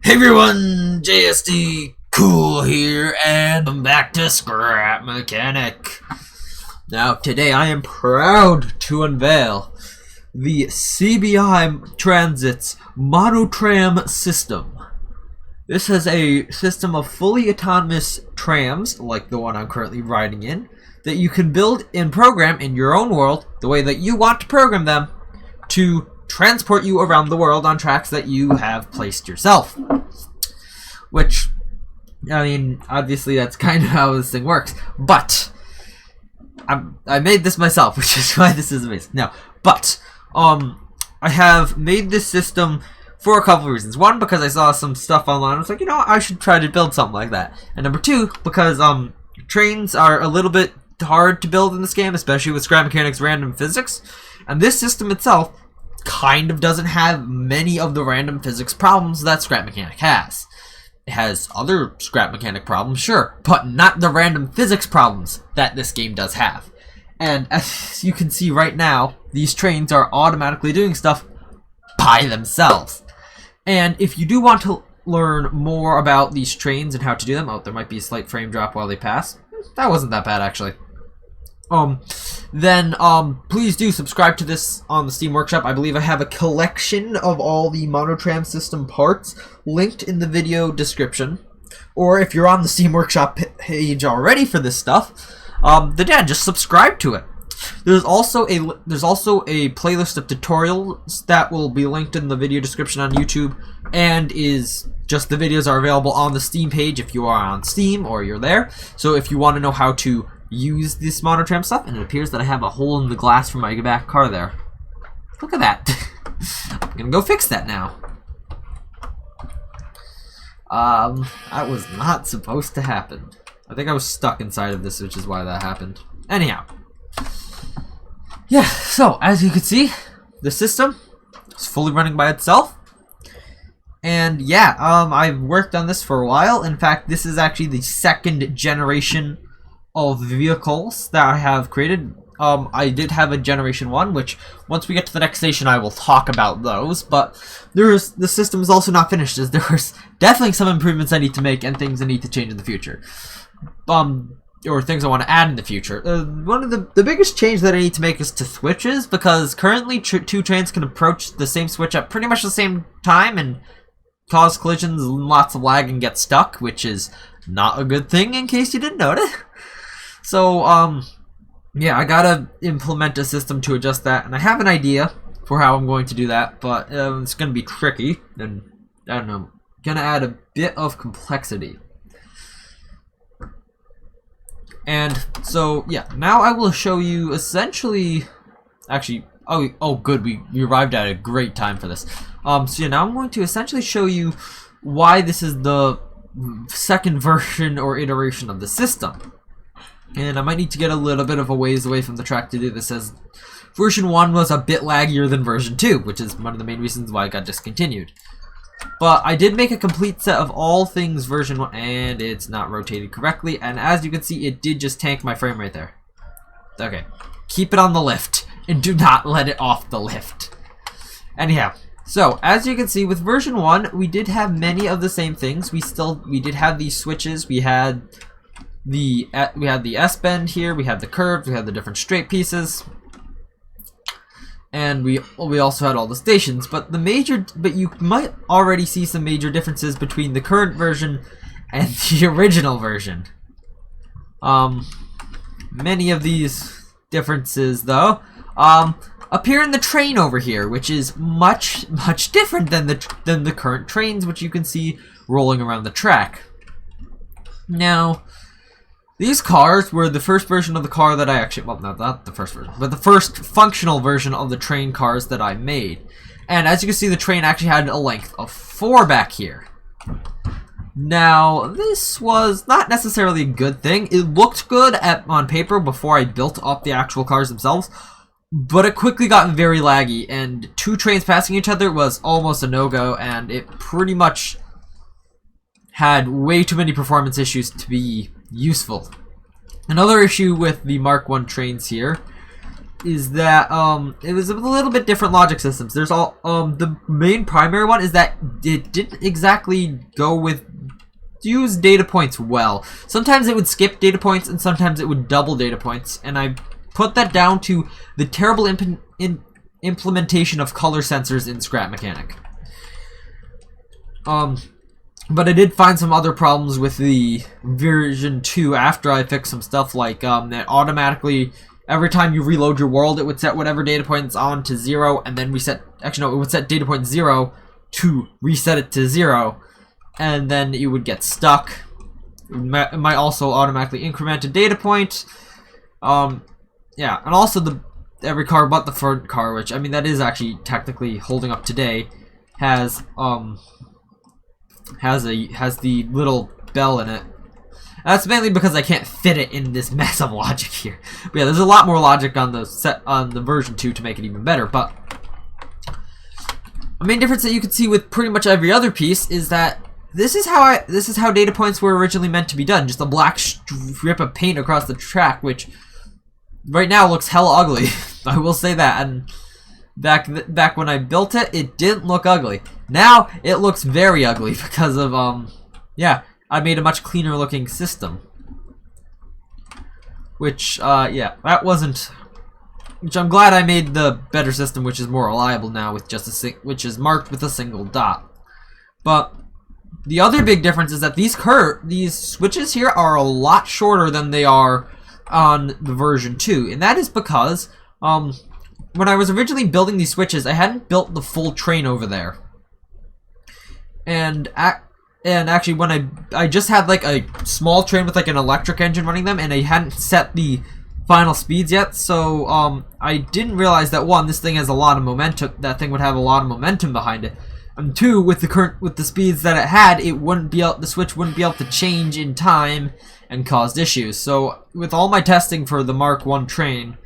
Hey everyone, JSD Cool here, and I'm back to Scrap Mechanic. Now today I am proud to unveil the CBI Transit's Monotram system. This is a system of fully autonomous trams, like the one I'm currently riding in, that you can build and program in your own world the way that you want to program them to transport you around the world on tracks that you have placed yourself. Which, I mean, obviously that's kind of how this thing works, but I made this myself, which is why this is amazing. No, but I have made this system for a couple of reasons. One, because I saw some stuff online. I was like, you know, I should try to build something like that. And number two, because trains are a little bit hard to build in this game, especially with Scrap Mechanic's random physics. And this system itself kind of doesn't have many of the random physics problems that Scrap Mechanic has. It has other Scrap Mechanic problems, sure, but not the random physics problems that this game does have. And as you can see right now, these trains are automatically doing stuff by themselves. And if you do want to learn more about these trains and how to do them, oh, there might be a slight frame drop while they pass. That wasn't that bad, actually. Then please do subscribe to this on the Steam Workshop. I believe I have a collection of all the Monotram system parts linked in the video description. Or if you're on the Steam Workshop page already for this stuff, then yeah, just subscribe to it. There's also a playlist of tutorials that will be linked in the video description on YouTube, and is just the videos are available on the Steam page if you are on Steam or you're there. So if you want to know how to use this Monotram stuff, and it appears that I have a hole in the glass from my back car there. Look at that. I'm gonna go fix that now. That was not supposed to happen. I think I was stuck inside of this, which is why that happened. Anyhow. Yeah, so as you can see, the system is fully running by itself. And yeah, I've worked on this for a while. In fact, this is actually the second generation of vehicles that I have created. I did have a Generation 1, which once we get to the next station I will talk about those, but the system is also not finished, as there's definitely some improvements I need to make and things I need to change in the future. Or things I want to add in the future. One of the biggest change that I need to make is to switches, because currently two trains can approach the same switch at pretty much the same time and cause collisions and lots of lag and get stuck, which is not a good thing in case you didn't notice. So, yeah, I gotta implement a system to adjust that, and I have an idea for how I'm going to do that, but it's gonna be tricky, and I don't know, gonna add a bit of complexity. And so, yeah, now I will show you essentially, actually, oh good, we arrived at a great time for this. So yeah, now I'm going to essentially show you why this is the second version or iteration of the system. And I might need to get a little bit of a ways away from the track to do this, as version 1 was a bit laggier than version 2, which is one of the main reasons why it got discontinued. But I did make a complete set of all things version 1, and it's not rotated correctly, and as you can see, it did just tank my frame right there. Okay, keep it on the lift, and do not let it off the lift. Anyhow, so as you can see, with version 1, we did have many of the same things. We did have these switches. We had the S-bend here, we had the curves, we had the different straight pieces, and we also had all the stations. But you might already see some major differences between the current version and the original version. Many of these differences, though, appear in the train over here, which is much different than the current trains, which you can see rolling around the track. Now, these cars were the first version of the car that I actually, well, not the first version, but the first functional version of the train cars that I made. And as you can see, the train actually had a length of 4 back here. Now, this was not necessarily a good thing. It looked good on paper before I built up the actual cars themselves, but it quickly got very laggy, and 2 trains passing each other was almost a no-go, and it pretty much had way too many performance issues to be useful. Another issue with the Mark 1 trains here is that it was a little bit different logic systems. There's all the main primary one is that it didn't exactly use data points well. Sometimes it would skip data points and sometimes it would double data points, and I put that down to the terrible implementation of color sensors in Scrap Mechanic. But I did find some other problems with the version 2 after I fixed some stuff like that automatically, every time you reload your world, it would set whatever data points on to 0 and then reset. Actually, no, it would set data point 0 to reset it to 0, and then you would get stuck. It might also automatically increment a data point. Yeah, and also every car but the front car, which I mean that is actually technically holding up today, has the little bell in it. That's mainly because I can't fit it in this mess of logic here. But yeah, there's a lot more logic on the version 2 to make it even better. But the main difference that you can see with pretty much every other piece is that this is how data points were originally meant to be done. Just a black strip of paint across the track, which right now looks hella ugly. I will say that. And back when I built it, it didn't look ugly. Now it looks very ugly because of yeah, I made a much cleaner looking system. Which yeah, that wasn't. Which I'm glad I made the better system, which is more reliable now with just which is marked with a single dot. But the other big difference is that these switches here are a lot shorter than they are on the version 2, and that is because when I was originally building these switches, I hadn't built the full train over there. And actually, when I just had like a small train with like an electric engine running them, and I hadn't set the final speeds yet, so I didn't realize that one, this thing has a lot of momentum. That thing would have a lot of momentum behind it, and two, with the speeds that it had, the switch wouldn't be able to change in time and caused issues. So with all my testing for the Mark 1 train,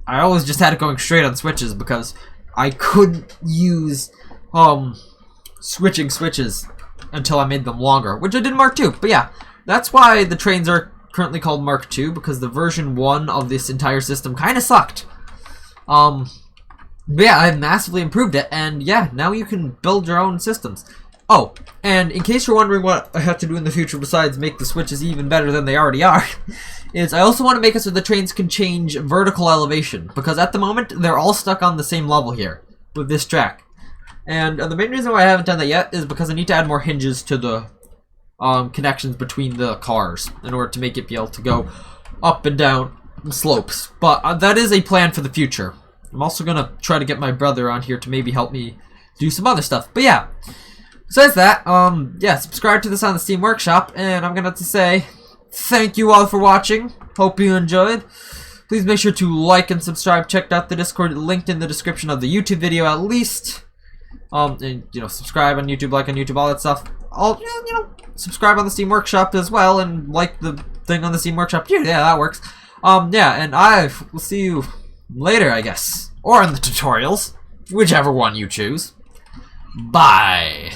I always just had it going straight on switches because I couldn't use switching switches until I made them longer, which I did Mark 2. But yeah, that's why the trains are currently called Mark 2, because the version 1 of this entire system kind of sucked. But yeah, I've massively improved it, and yeah, now you can build your own systems. Oh, and in case you're wondering what I have to do in the future besides make the switches even better than they already are, is I also want to make it so the trains can change vertical elevation, because at the moment they're all stuck on the same level here with this track. And the main reason why I haven't done that yet is because I need to add more hinges to the connections between the cars in order to make it be able to go up and down slopes. But that is a plan for the future. I'm also going to try to get my brother on here to maybe help me do some other stuff. But yeah, besides that, yeah, subscribe to this on the Steam Workshop, and I'm going to have to say thank you all for watching. Hope you enjoyed. Please make sure to like and subscribe. Check out the Discord linked in the description of the YouTube video at least. And, you know, subscribe on YouTube, like on YouTube, all that stuff. You know, subscribe on the Steam Workshop as well, and like the thing on the Steam Workshop too. Yeah, that works. Yeah, and I will see you later, I guess. Or in the tutorials. Whichever one you choose. Bye.